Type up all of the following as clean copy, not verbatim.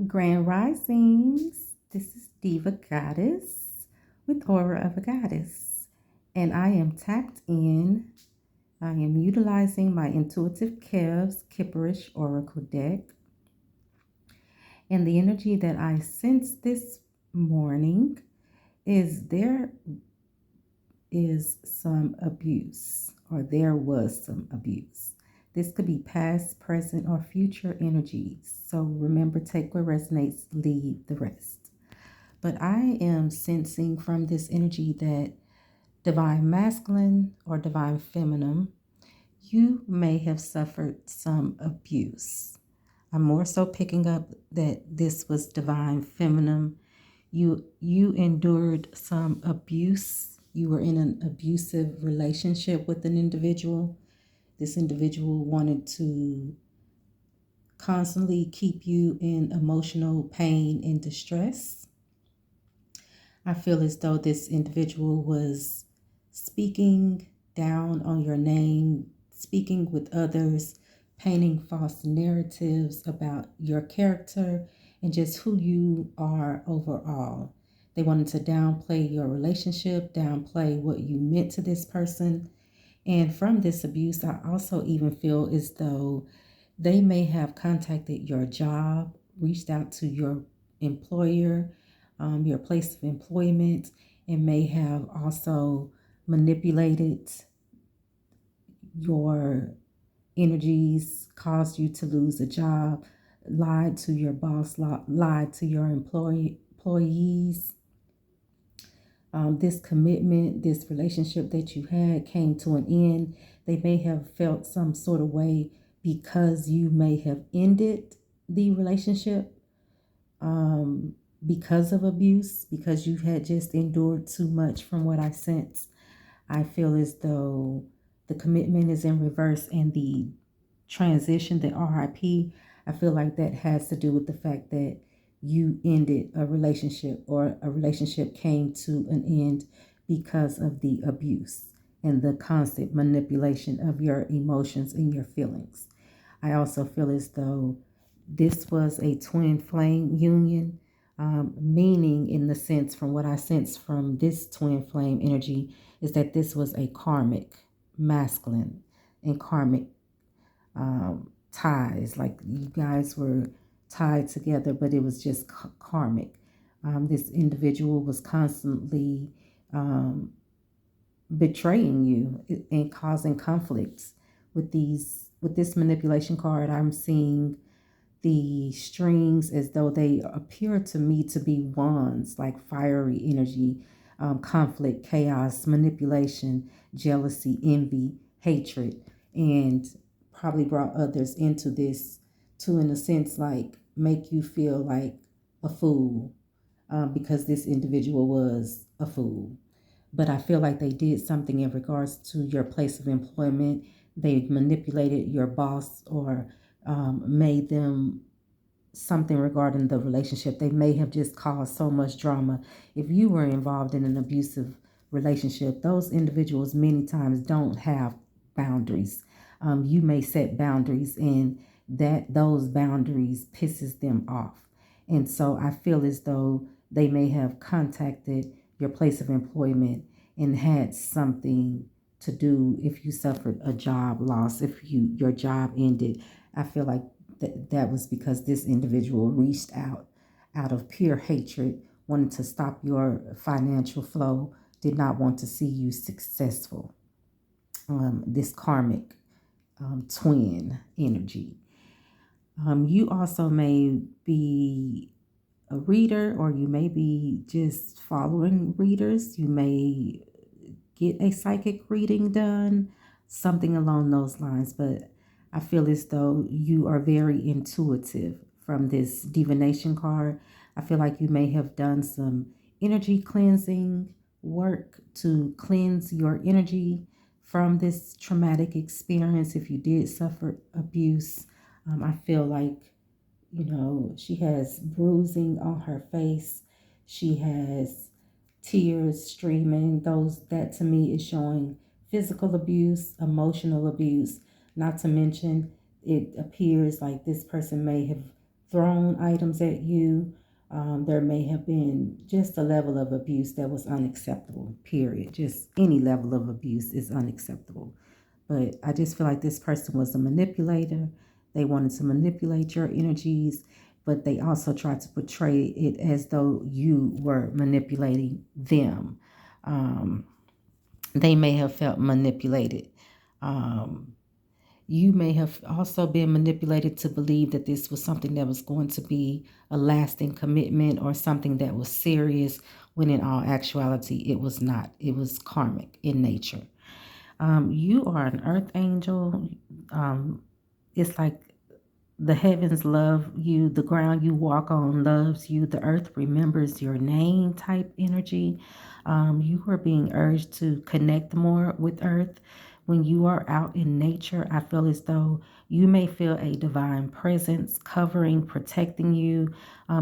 Grand Risings. This is Diva Goddess with Aura of a Goddess. And I am tapped in. I am utilizing my Intuitive Kev's Kipperish Oracle deck. And the energy that I sense this morning is there is some abuse, or there was some abuse. This could be past, present, or future energies. So remember, take what resonates, leave the rest. But I am sensing from this energy that divine masculine or divine feminine, you may have suffered some abuse. I'm more so picking up that this was divine feminine. You endured some abuse. You were in an abusive relationship with an individual. This individual wanted to constantly keep you in emotional pain and distress. I feel as though this individual was speaking down on your name, speaking with others, painting false narratives about your character and just who you are overall. They wanted to downplay your relationship, downplay what you meant to this person. And from this abuse, I also even feel as though they may have contacted your job, reached out to your employer, your place of employment, and may have also manipulated your energies, caused you to lose a job, lied to your boss, lied to your employees. This commitment, this relationship that you had came to an end. They may have felt some sort of way because you may have ended the relationship because of abuse, because you had just endured too much from what I sense. I feel as though the commitment is in reverse and the transition, the RIP, I feel like that has to do with the fact that you ended a relationship or a relationship came to an end because of the abuse and the constant manipulation of your emotions and your feelings. I also feel as though this was a twin flame union, meaning in the sense from what I sense from this twin flame energy is that this was a karmic masculine and karmic ties, like you guys were tied together, but it was just karmic. This individual was constantly betraying you and causing conflicts with this manipulation card. I'm seeing the strings as though they appear to me to be wands, like fiery energy, conflict, chaos, manipulation, jealousy, envy, hatred, and probably brought others into this to, in a sense, like make you feel like a fool because this individual was a fool. But I feel like they did something in regards to your place of employment. They manipulated your boss or made them something regarding the relationship. They may have just caused so much drama. If you were involved in an abusive relationship, those individuals many times don't have boundaries. You may set boundaries, and that those boundaries pisses them off. And so I feel as though they may have contacted your place of employment and had something to do if you suffered a job loss, if your job ended. I feel like that was because this individual reached out of pure hatred, wanted to stop your financial flow, did not want to see you successful. This karmic twin energy. You also may be a reader, or you may be just following readers. You may get a psychic reading done, something along those lines. But I feel as though you are very intuitive from this divination card. I feel like you may have done some energy cleansing work to cleanse your energy from this traumatic experience. If you did suffer abuse, I feel like, she has bruising on her face. She has tears streaming. That to me is showing physical abuse, emotional abuse. Not to mention, it appears like this person may have thrown items at you. There may have been just a level of abuse that was unacceptable, period. Just any level of abuse is unacceptable. But I just feel like this person was a manipulator. They wanted to manipulate your energies, but they also tried to portray it as though you were manipulating them. Um, they may have felt manipulated. Um, you may have also been manipulated to believe that this was something that was going to be a lasting commitment or something that was serious, when in all actuality, it was not. It was karmic in nature. You are an earth angel. It's like the heavens love you, the ground you walk on loves you, the earth remembers your name type energy. You are being urged to connect more with earth. When you are out in nature, I feel as though you may feel a divine presence covering, protecting you.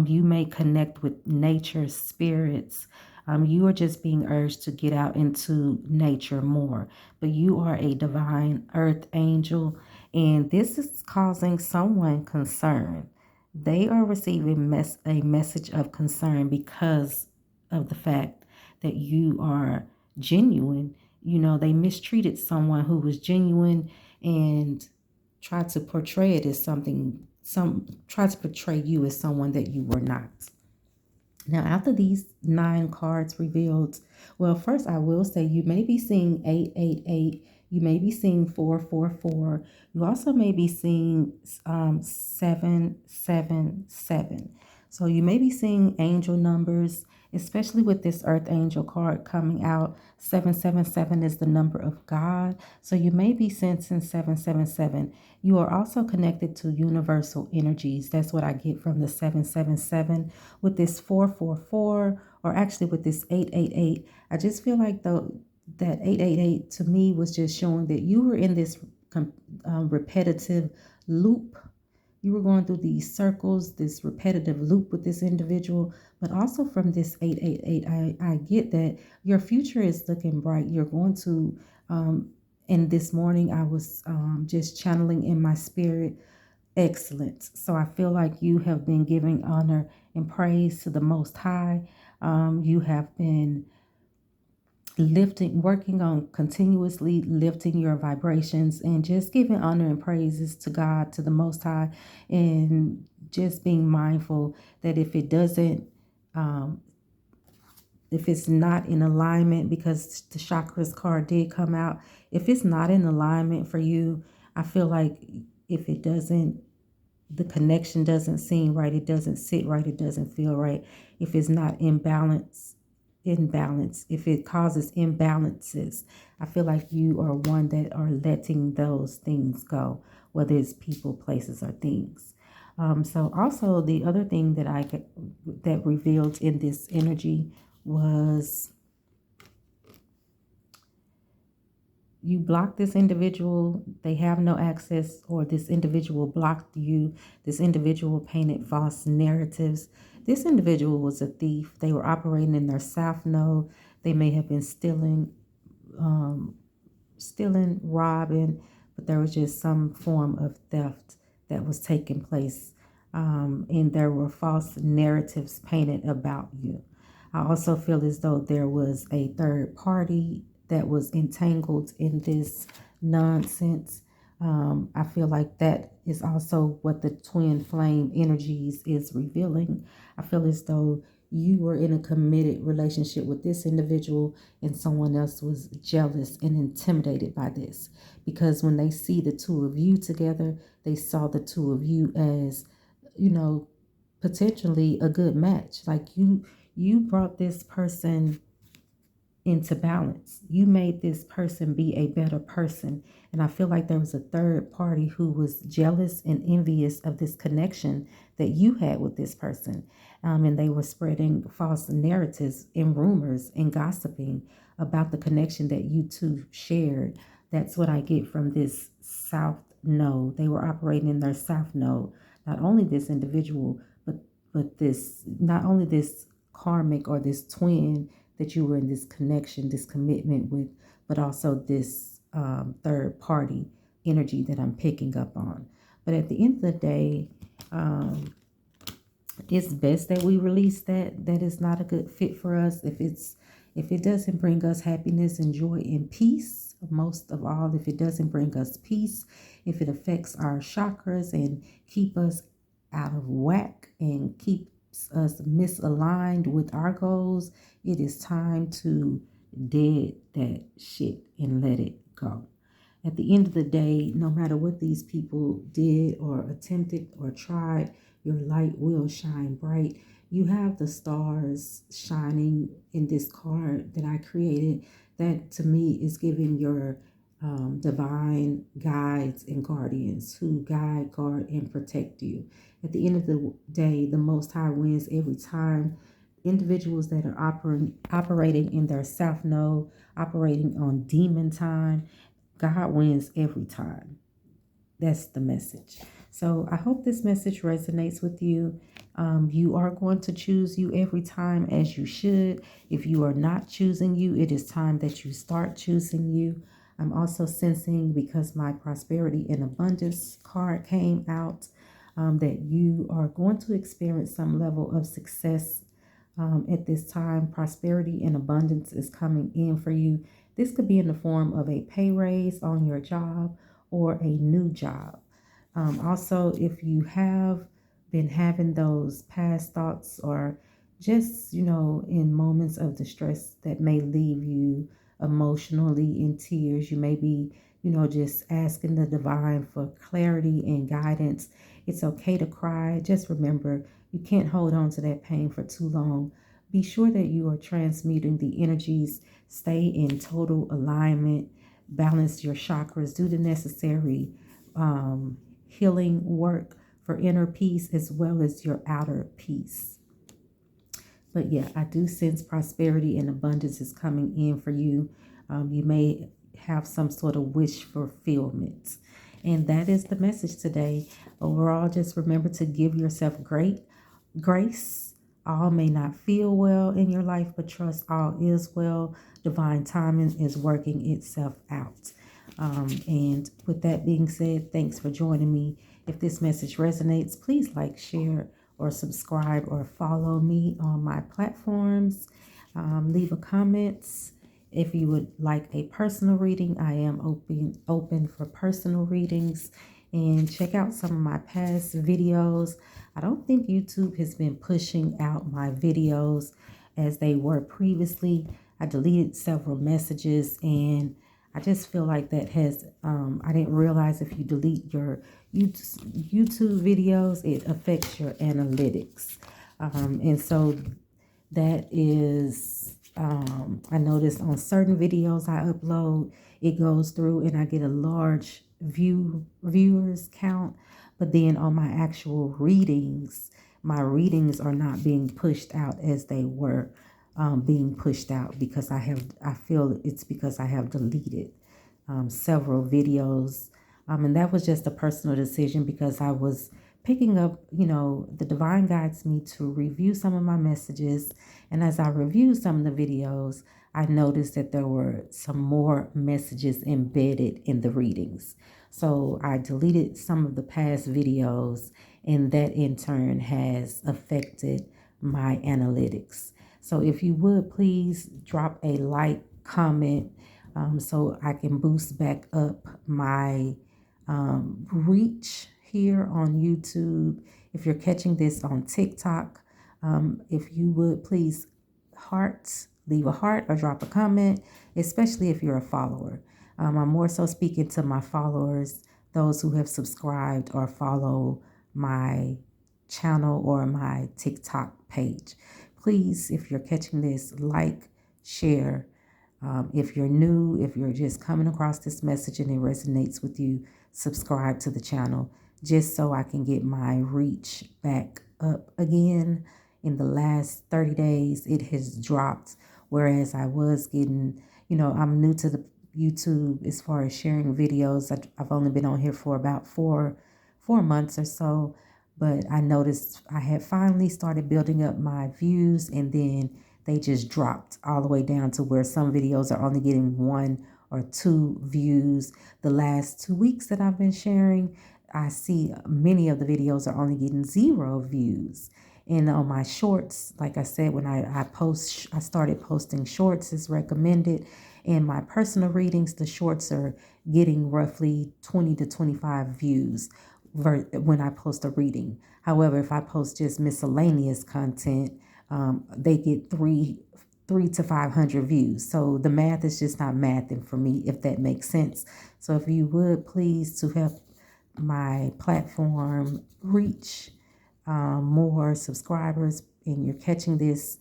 You may connect with nature's spirits. You are just being urged to get out into nature more. But you are a divine earth angel, and this is causing someone concern. They are receiving a message of concern because of the fact that you are genuine. You know, they mistreated someone who was genuine and tried to portray it as tried to portray you as someone that you were not. Now, after these 9 cards revealed, well, first I will say you may be seeing 888. You may be seeing 444. You also may be seeing 777. So you may be seeing angel numbers, especially with this Earth Angel card coming out. 777 is the number of God. So you may be sensing 777. You are also connected to universal energies. That's what I get from the 777. With this 444, or actually with this 888, I just feel like though that 888 to me was just showing that you were in this repetitive loop. You were going through these circles, this repetitive loop with this individual. But also from this 888, I get that your future is looking bright. You're going to, and this morning I was just channeling in my spirit excellence. So I feel like you have been giving honor and praise to the Most High. You have been working on continuously lifting your vibrations and just giving honor and praises to God, to the Most High, and just being mindful that if it doesn't, if it's not in alignment, because the chakras card did come out, if it's not in alignment for you, I feel like if it doesn't, the connection doesn't seem right, it doesn't sit right, it doesn't feel right, if it's not imbalance, if it causes imbalances, I feel like you are one that are letting those things go, whether it's people, places, or things. So also the other thing that revealed in this energy was you blocked this individual, they have no access, or this individual blocked you, this individual painted false narratives. This individual was a thief. They were operating in their south node. They may have been robbing, but there was just some form of theft that was taking place. And there were false narratives painted about you. I also feel as though there was a third party that was entangled in this nonsense. I feel like that is also what the twin flame energies is revealing. I feel as though you were in a committed relationship with this individual and someone else was jealous and intimidated by this. Because when they see the two of you together, they saw the two of you as, potentially a good match. Like you brought this person into balance. You made this person be a better person. And I feel like there was a third party who was jealous and envious of this connection that you had with this person. And they were spreading false narratives and rumors and gossiping about the connection that you two shared. That's what I get from this south node. They were operating in their south node. Not only this individual, but this, not only this karmic or this twin that you were in this connection, this commitment with, but also this third party energy that I'm picking up on. But at the end of the day, it's best that we release that is not a good fit for us. If it doesn't bring us happiness and joy and peace, most of all, if it doesn't bring us peace, if it affects our chakras and keep us out of whack and keeps us misaligned with our goals, it is time to dead that shit and let it go. At the end of the day, no matter what these people did or attempted or tried, your light will shine bright. You have the stars shining in this card that I created. That to me is giving your divine guides and guardians who guide, guard, and protect you. At the end of the day, the Most High wins every time. Individuals that are operating in their South Node, operating on demon time, God wins every time. That's the message. So I hope this message resonates with you. You are going to choose you every time, as you should. If you are not choosing you, it is time that you start choosing you. I'm also sensing, because my prosperity and abundance card came out, that you are going to experience some level of success at this time. Prosperity and abundance is coming in for you. This could be in the form of a pay raise on your job or a new job. Also, if you have been having those past thoughts or just, in moments of distress that may leave you emotionally in tears, you may be, just asking the divine for clarity and guidance. It's okay to cry. Just remember, you can't hold on to that pain for too long. Be sure that you are transmuting the energies. Stay in total alignment. Balance your chakras. Do the necessary healing work for inner peace as well as your outer peace. But yeah, I do sense prosperity and abundance is coming in for you. You may have some sort of wish fulfillment. And that is the message today. Overall, just remember to give yourself great grace. All may not feel well in your life, but trust all is well. Divine timing is working itself out. And with that being said, thanks for joining me. If this message resonates, please like, share, or subscribe or follow me on my platforms. Leave a comments. If you would like a personal reading, I am open for personal readings. And check out some of my past videos. I don't think YouTube has been pushing out my videos as they were previously. I deleted several messages, and I just feel like that has, I didn't realize if you delete your YouTube videos, it affects your analytics. And so that is, I noticed on certain videos I upload, it goes through and I get a large viewers count. But then on my actual readings, my readings are not being pushed out as they were being pushed out, because I feel it's because I have deleted several videos. And that was just a personal decision, because I was picking up, the divine guides me to review some of my messages. And as I reviewed some of the videos, I noticed that there were some more messages embedded in the readings. So I deleted some of the past videos, and that in turn has affected my analytics. So if you would please drop a like, comment, so I can boost back up my reach here on YouTube. If you're catching this on TikTok, if you would please leave a heart or drop a comment, especially if you're a follower. I'm more so speaking to my followers, those who have subscribed or follow my channel or my TikTok page. Please, if you're catching this, like, share. If you're new, if you're just coming across this message and it resonates with you, subscribe to the channel, just so I can get my reach back up again. In the last 30 days, it has dropped, whereas I was getting, I'm new to the YouTube as far as sharing videos. I've only been on here for about four months or so, but I noticed I had finally started building up my views, and then they just dropped all the way down to where some videos are only getting 1 or 2 views. The last 2 weeks that I've been sharing, I see many of the videos are only getting 0 views. And on my shorts, like I said, when I post, I started posting shorts as recommended. In my personal readings, the shorts are getting roughly 20 to 25 views when I post a reading. However, if I post just miscellaneous content, they get three to 500 views. So the math is just not mathing for me, if that makes sense. So if you would please to help my platform reach more subscribers, and you're catching this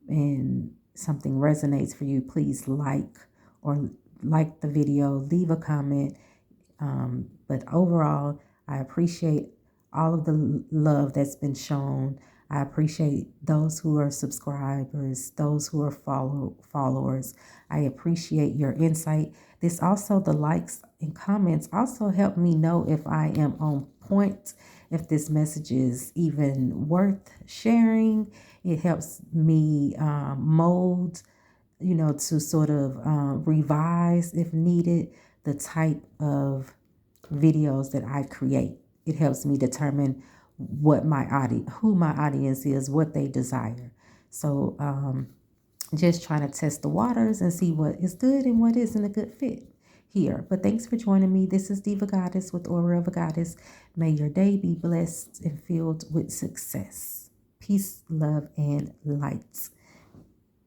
and something resonates for you, please like the video, leave a comment. But overall, I appreciate all of the love that's been shown. I appreciate those who are subscribers, those who are followers. I appreciate your insight. This also, the likes and comments also help me know if I am on point, if this message is even worth sharing. It helps me mold, to sort of revise if needed the type of videos that I create. It helps me determine who my audience is, what they desire. So just trying to test the waters and see what is good and what isn't a good fit here. But thanks for joining me. This is Diva Goddess with Aura of a Goddess. May your day be blessed and filled with success, peace, love, and light.